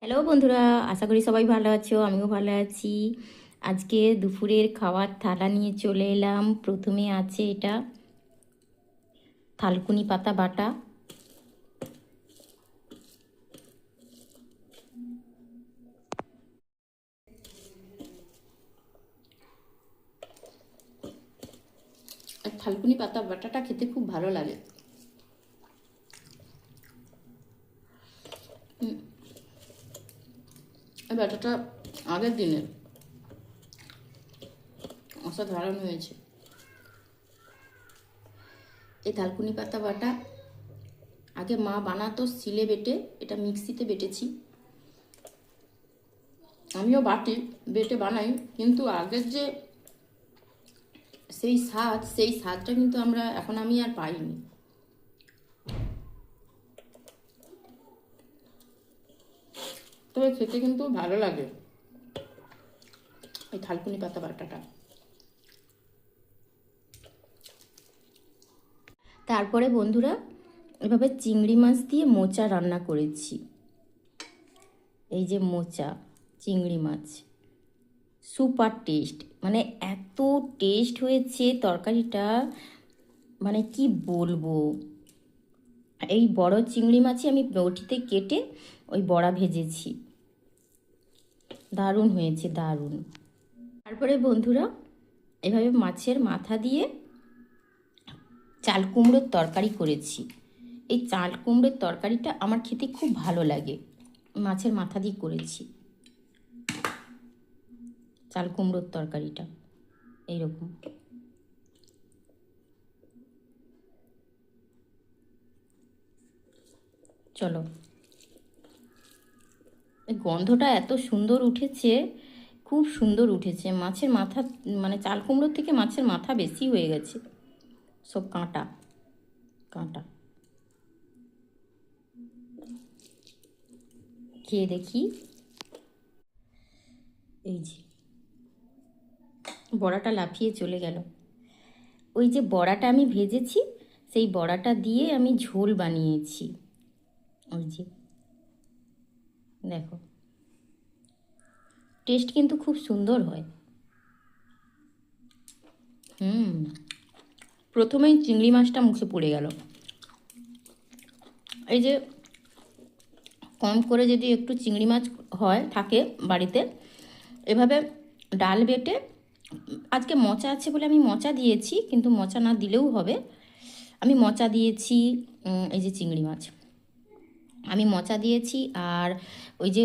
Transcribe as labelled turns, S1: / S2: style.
S1: Hello বন্ধুরা, আশা করি সবাই ভালো আছো। আমিও ভালো আছি। আজকে দুপুরের খাওয়ার থালা নিয়ে চলে এলাম। প্রথমে আছে এটা থালকুনি পাতা বাটা, আর থালকুনি পাতা বাটাটা খেতে খুব ভালো লাগে। এই বাটাটা আগের দিনের, অসাধারণ হয়েছে। এই থালকুনি পাতা বাটা আগে মা বানাতো শিলে বেটে, এটা মিক্সিতে বেটেছি। আমিও বেটে বানাই, কিন্তু আগের যে সেই স্বাদটা কিন্তু আমি আর পাইনি। তবে খেতে কিন্তু ভালো লাগে এই থালকুনি পাতা বাটাটা। তারপরে বন্ধুরা, এভাবে চিংড়ি মাছ দিয়ে মোচা রান্না করেছি। এই যে মোচা চিংড়ি মাছ, সুপার টেস্ট, মানে এত টেস্ট হয়েছে তরকারিটা, মানে কি বলবো। এই বড় চিংড়ি মাছই আমি বটিতে কেটে ওই বড়া ভেজেছি, দারুণ হয়েছে, দারুণ। তারপরে বন্ধুরা, এভাবে মাছের মাথা দিয়ে চাল কুমড়োর তরকারি করেছি। এই চাল কুমড়োর তরকারিটা আমার খেতে খুব ভালো লাগে। মাছের মাথা দিয়ে করেছি চাল কুমড়োর তরকারিটা এইরকম। চলো, এই গন্ধটা এত সুন্দর উঠেছে, খুব সুন্দর উঠেছে। মাছের মাথা, মানে চাল কুমড়োর থেকে মাছের মাথা বেশি হয়ে গেছে, সব কাঁটা কাঁটা। খেয়ে দেখি। এই যে বড়াটা লাফিয়ে চলে গেল। ওই যে বড়াটা আমি ভেজেছি, সেই বড়াটা দিয়ে আমি ঝোল বানিয়েছি। ওই যে দেখো, টেস্ট কিন্তু খুব সুন্দর হয়। প্রথমেই চিংড়ি মাছটা মুখে পড়ে গেল। এই যে কম করে যদি একটু চিংড়ি মাছ থাকে বাড়িতে, এভাবে ডাল বেটে, আজকে মোচা আছে বলে আমি মোচা দিয়েছি, কিন্তু মোচা না দিলেও হবে। আমি মোচা দিয়েছি, এই যে চিংড়ি মাছ আমি মোচা দিয়েছি, আর ওই যে